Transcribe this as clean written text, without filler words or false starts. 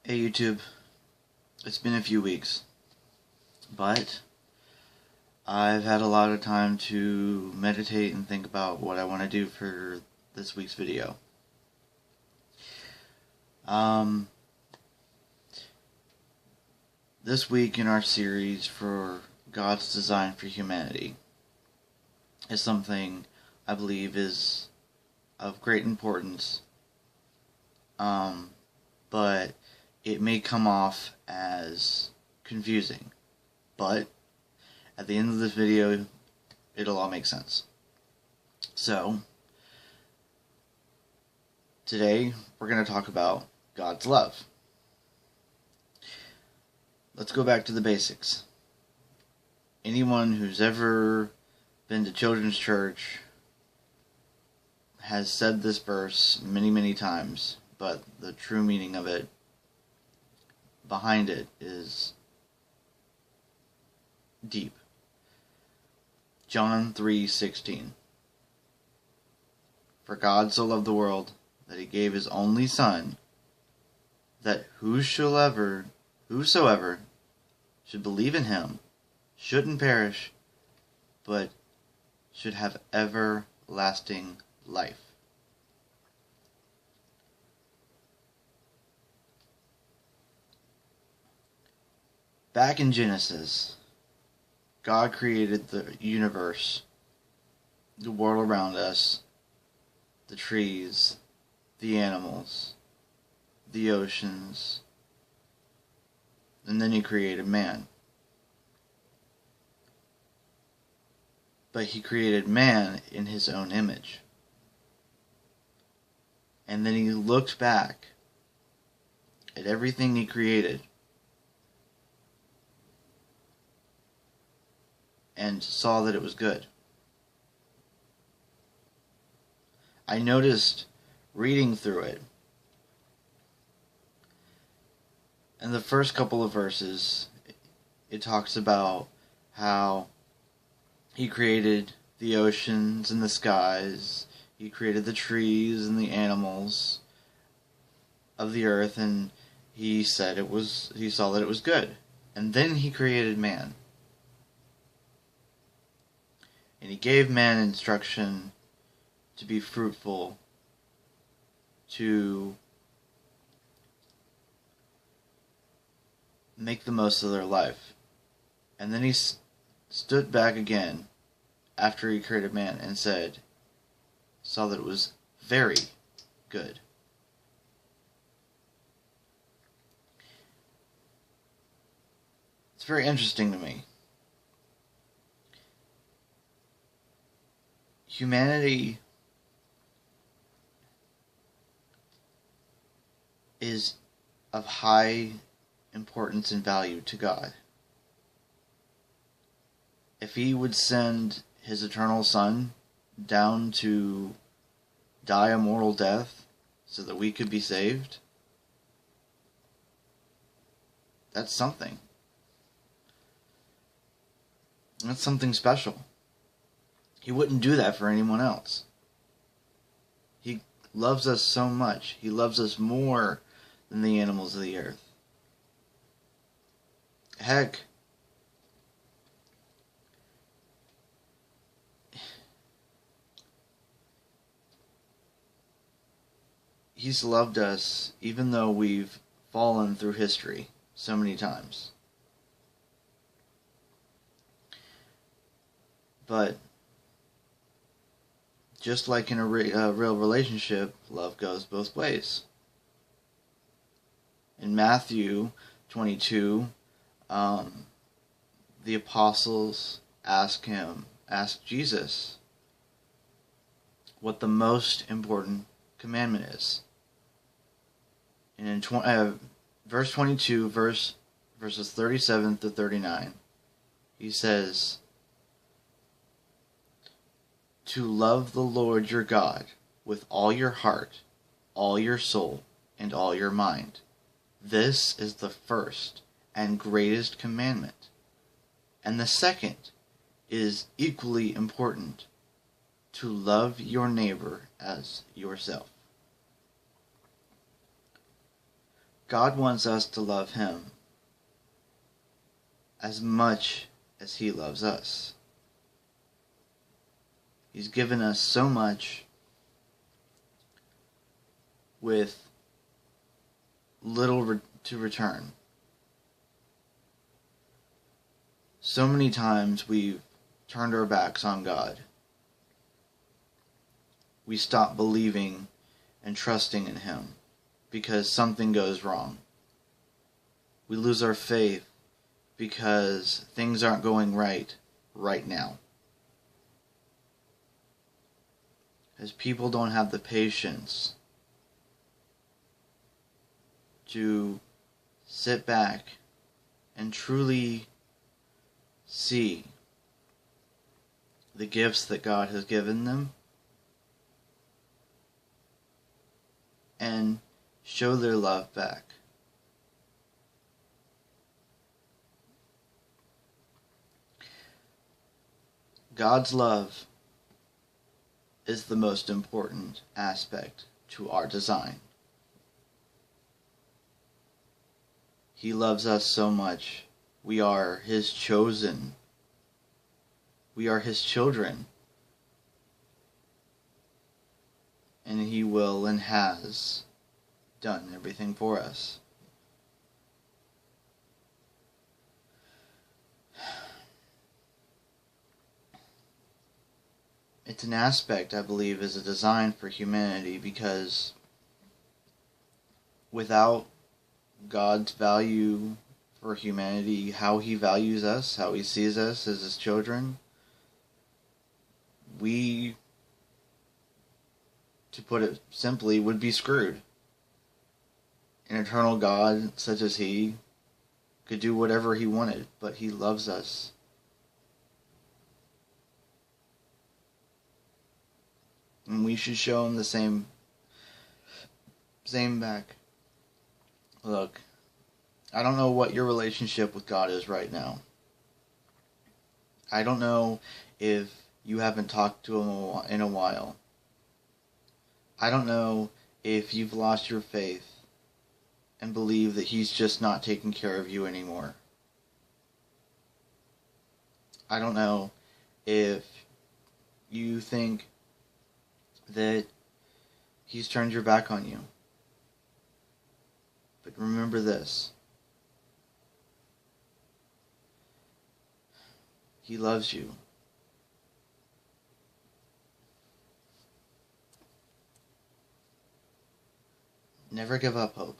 Hey YouTube, it's been a few weeks, but I've had a lot of time to meditate and think about what I want to do for this week's video. This week in our series for God's design for humanity is something I believe is of great importance, but it may come off as confusing, but at the end of this video, it'll all make sense. So, today we're going to talk about God's love. Let's go back to the basics. Anyone who's ever been to children's church has said this verse many, many times, but the true meaning of it, behind it, is deep. John 3:16. For God so loved the world that he gave his only Son, that whosoever should believe in him shouldn't perish, but should have everlasting life. Back in Genesis, God created the universe, the world around us, the trees, the animals, the oceans, and then he created man. But he created man in his own image. And then he looked back at everything he created and saw that it was good. I noticed reading through it, in the first couple of verses, it talks about how he created the oceans and the skies, he created the trees and the animals of the earth, and he saw that it was good. And then he created man. And he gave man instruction to be fruitful, to make the most of their life. And then he stood back again after he created man and saw that it was very good. It's very interesting to me. Humanity is of high importance and value to God. If he would send his eternal Son down to die a mortal death so that we could be saved, that's something. That's something special. He wouldn't do that for anyone else. He loves us so much. He loves us more than the animals of the earth. Heck, he's loved us even though we've fallen through history so many times. But just like in a real relationship, love goes both ways. In Matthew 22, the apostles asked Jesus what the most important commandment is. And in verse 22, verses 37 to 39, he says, to love the Lord your God with all your heart, all your soul, and all your mind. This is the first and greatest commandment. And the second is equally important, to love your neighbor as yourself. God wants us to love Him as much as He loves us. He's given us so much with little to return. So many times we've turned our backs on God. We stop believing and trusting in Him because something goes wrong. We lose our faith because things aren't going right now. As people don't have the patience to sit back and truly see the gifts that God has given them and show their love back. God's love is the most important aspect to our design. He loves us so much. We are His chosen. We are His children. And He will and has done everything for us. It's an aspect, I believe, is a design for humanity, because without God's value for humanity, how He values us, how He sees us as His children, we, to put it simply, would be screwed. An eternal God such as He could do whatever He wanted, but He loves us. And we should show Him the same back. Look, I don't know what your relationship with God is right now. I don't know if you haven't talked to Him in a while. I don't know if you've lost your faith and believe that He's just not taking care of you anymore. I don't know if you think that He's turned your back on you. But remember this. He loves you. Never give up hope.